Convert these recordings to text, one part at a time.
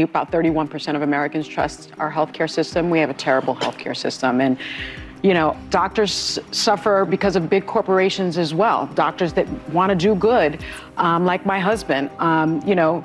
About 31% of Americans trust our healthcare system. We have a terrible healthcare system. And, you know, doctors suffer because of big corporations as well. Doctors that want to do good, like my husband, you know,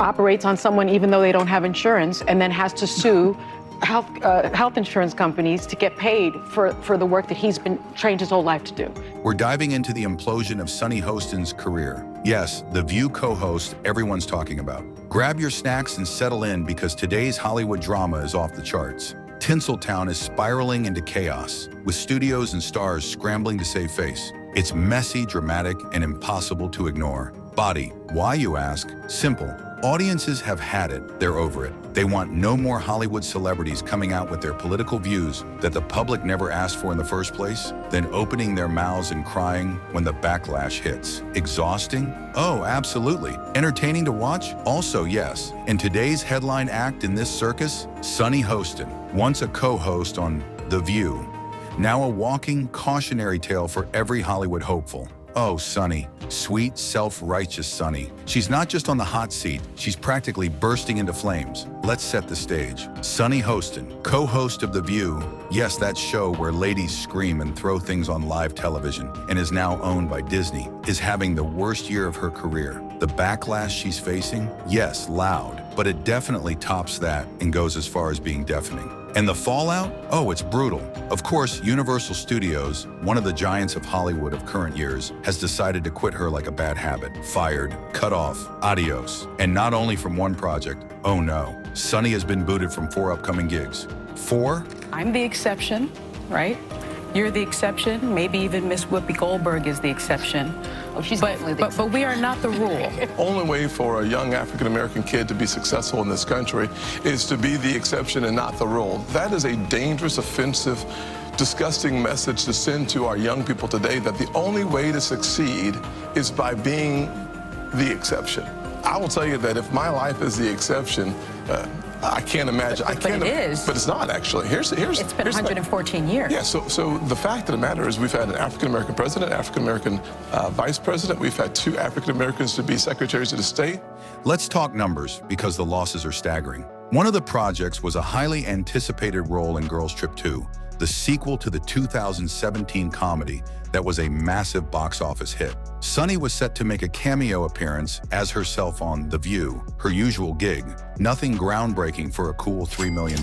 operates on someone even though they don't have insurance and then has to sue health insurance companies to get paid for the work that he's been trained his whole life to do. We're diving into the implosion of Sunny Hostin's career. Yes, the View co-host everyone's talking about. Grab your snacks and settle in because today's Hollywood drama is off the charts. Tinseltown is spiraling into chaos, with studios and stars scrambling to save face. It's messy, dramatic, and impossible to ignore. Body, why you ask? Simple. Audiences have had it. They're over it. They want no more Hollywood celebrities coming out with their political views that the public never asked for in the first place, then opening their mouths and crying when the backlash hits. Exhausting? Oh, absolutely. Entertaining to watch? Also, yes. And today's headline act in this circus? Sunny Hostin, once a co-host on The View, now a walking cautionary tale for every Hollywood hopeful. Oh, Sunny. Sweet, self-righteous Sunny. She's not just on the hot seat, she's practically bursting into flames. Let's set the stage. Sunny Hostin, co-host of The View, yes, that show where ladies scream and throw things on live television, and is now owned by Disney, is having the worst year of her career. The backlash she's facing? Yes, loud, but it definitely tops that and goes as far as being deafening. And the fallout? Oh, it's brutal. Of course, Universal Studios, one of the giants of Hollywood of current years, has decided to quit her like a bad habit. Fired, cut off, adios. And not only from one project, oh no. Sunny has been booted from 4 upcoming gigs. 4? I'm the exception, right? You're the exception. Maybe even Miss Whoopi Goldberg is the exception. Oh, she's definitely the exception. But we are not the rule. Only way for a young African-American kid to be successful in this country is to be the exception and not the rule. That is a dangerous, offensive, disgusting message to send to our young people today, that the only way to succeed is by being the exception. I will tell you that if my life is the exception, I can't imagine. But it is. But it's not, actually. It's been 114 years. Yeah, so the fact of the matter is we've had an African-American president, African-American vice president. We've had 2 African-Americans to be secretaries of the state. Let's talk numbers, because the losses are staggering. One of the projects was a highly anticipated role in Girls Trip 2, the sequel to the 2017 comedy that was a massive box office hit. Sunny was set to make a cameo appearance as herself on The View, her usual gig. Nothing groundbreaking for a cool $3 million.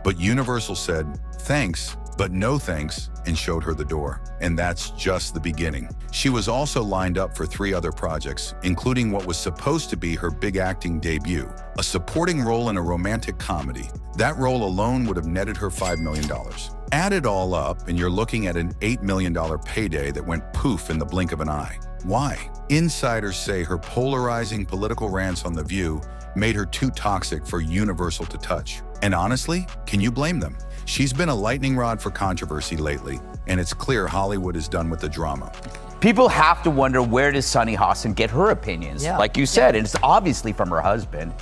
But Universal said, thanks, but no thanks, and showed her the door. And that's just the beginning. She was also lined up for 3 other projects, including what was supposed to be her big acting debut, a supporting role in a romantic comedy. That role alone would have netted her $5 million. Add it all up, and you're looking at an $8 million payday that went poof in the blink of an eye. Why? Insiders say her polarizing political rants on The View made her too toxic for Universal to touch. And honestly, can you blame them? She's been a lightning rod for controversy lately, and it's clear Hollywood is done with the drama. People have to wonder, where does Sunny Hostin get her opinions? Yeah. Like you said, and it's obviously from her husband.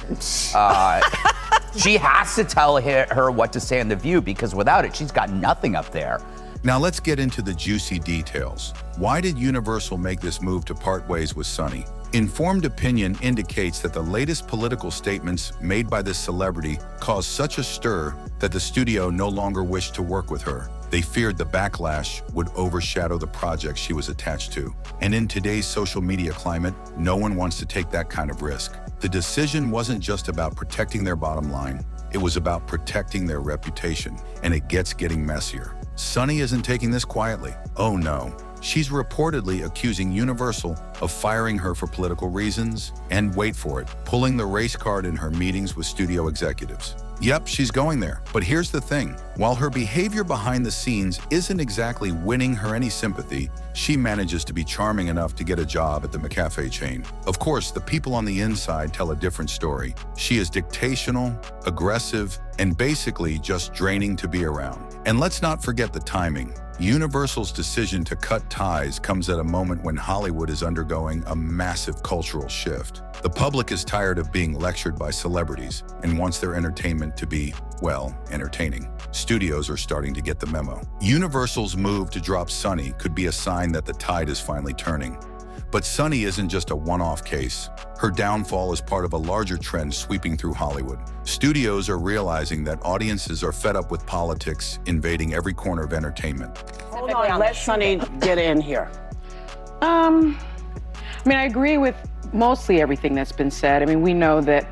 She has to tell her what to say on The View, because without it, she's got nothing up there. Now let's get into the juicy details. Why did Universal make this move to part ways with Sunny? Informed opinion indicates that the latest political statements made by this celebrity caused such a stir that the studio no longer wished to work with her. They feared the backlash would overshadow the project she was attached to. And in today's social media climate, no one wants to take that kind of risk. The decision wasn't just about protecting their bottom line, it was about protecting their reputation. And it gets getting messier. Sunny isn't taking this quietly. Oh no. She's reportedly accusing Universal of firing her for political reasons, and wait for it, pulling the race card in her meetings with studio executives. Yep, she's going there. But here's the thing. While her behavior behind the scenes isn't exactly winning her any sympathy, she manages to be charming enough to get a job at the McCafe chain. Of course, the people on the inside tell a different story. She is dictational, aggressive, and basically just draining to be around. And let's not forget the timing. Universal's decision to cut ties comes at a moment when Hollywood is undergoing a massive cultural shift. The public is tired of being lectured by celebrities and wants their entertainment to be, well, entertaining. Studios are starting to get the memo. Universal's move to drop Sunny could be a sign that the tide is finally turning. But Sunny isn't just a one-off case. Her downfall is part of a larger trend sweeping through Hollywood. Studios are realizing that audiences are fed up with politics invading every corner of entertainment. Hold on, let Sunny get in here. I mean, I agree with mostly everything that's been said. I mean, we know that,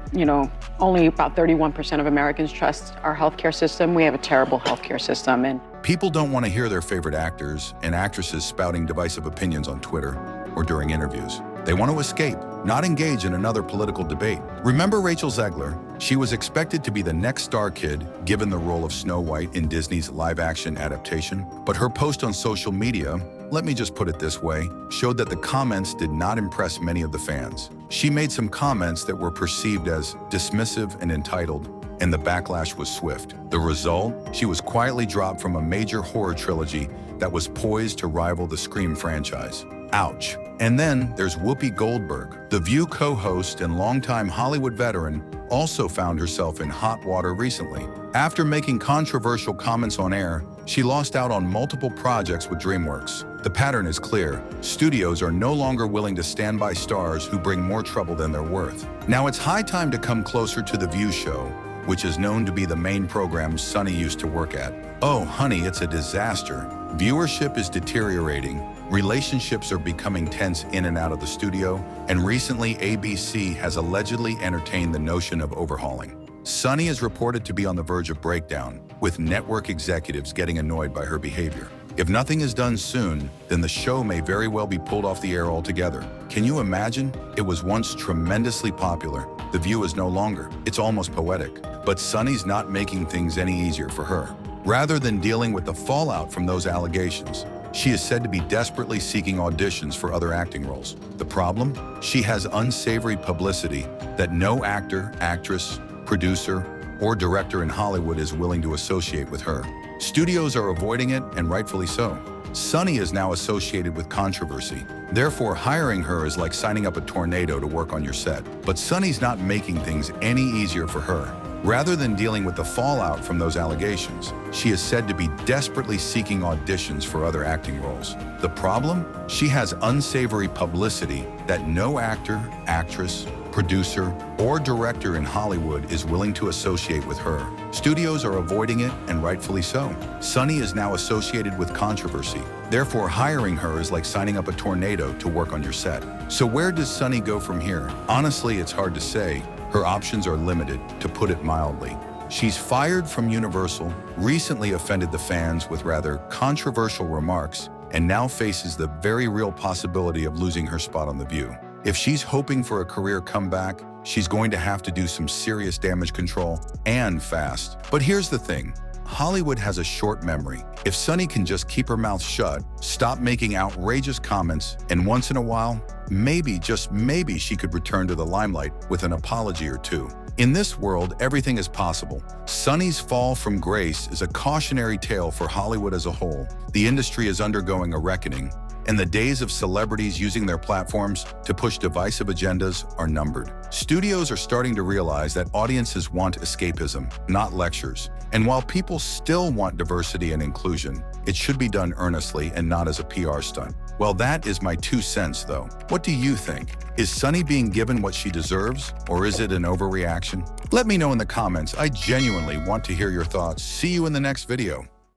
only about 31% of Americans trust our healthcare system. We have a terrible healthcare system. And People don't want to hear their favorite actors and actresses spouting divisive opinions on Twitter or during interviews. They want to escape, not engage in another political debate. Remember Rachel Zegler? She was expected to be the next star kid given the role of Snow White in Disney's live-action adaptation. But her post on social media, let me just put it this way, showed that the comments did not impress many of the fans. She made some comments that were perceived as dismissive and entitled, and the backlash was swift. The result? She was quietly dropped from a major horror trilogy that was poised to rival the Scream franchise. Ouch. And then there's Whoopi Goldberg. The View co-host and longtime Hollywood veteran also found herself in hot water recently. After making controversial comments on air, she lost out on multiple projects with DreamWorks. The pattern is clear. Studios are no longer willing to stand by stars who bring more trouble than they're worth. Now it's high time to come closer to The View show, which is known to be the main program Sunny used to work at. Oh, honey, it's a disaster. Viewership is deteriorating. Relationships are becoming tense in and out of the studio, and recently ABC has allegedly entertained the notion of overhauling. Sunny is reported to be on the verge of breakdown, with network executives getting annoyed by her behavior. If nothing is done soon, then the show may very well be pulled off the air altogether. Can you imagine? It was once tremendously popular. The View is no longer. It's almost poetic. But Sunny's not making things any easier for her. Rather than dealing with the fallout from those allegations, she is said to be desperately seeking auditions for other acting roles. The problem? She has unsavory publicity that no actor, actress, producer, or director in Hollywood is willing to associate with her. Studios are avoiding it, and rightfully so. Sunny is now associated with controversy. Therefore, hiring her is like signing up a tornado to work on your set. But Sunny's not making things any easier for her. Rather than dealing with the fallout from those allegations, she is said to be desperately seeking auditions for other acting roles. The problem? She has unsavory publicity that no actor, actress, producer, or director in Hollywood is willing to associate with her. Studios are avoiding it, and rightfully so. Sunny is now associated with controversy. Therefore, hiring her is like signing up a tornado to work on your set. So where does Sunny go from here? Honestly, it's hard to say. Her options are limited, to put it mildly. She's fired from Universal, recently offended the fans with rather controversial remarks, and now faces the very real possibility of losing her spot on The View. If she's hoping for a career comeback, she's going to have to do some serious damage control, and fast. But here's the thing. Hollywood has a short memory. If Sunny can just keep her mouth shut, stop making outrageous comments, and once in a while, maybe, just maybe, she could return to the limelight with an apology or two. In this world, everything is possible. Sunny's fall from grace is a cautionary tale for Hollywood as a whole. The industry is undergoing a reckoning, and the days of celebrities using their platforms to push divisive agendas are numbered. Studios are starting to realize that audiences want escapism, not lectures. And while people still want diversity and inclusion, it should be done earnestly and not as a PR stunt. Well, that is my 2 cents, though. What do you think? Is Sunny being given what she deserves, or is it an overreaction? Let me know in the comments. I genuinely want to hear your thoughts. See you in the next video.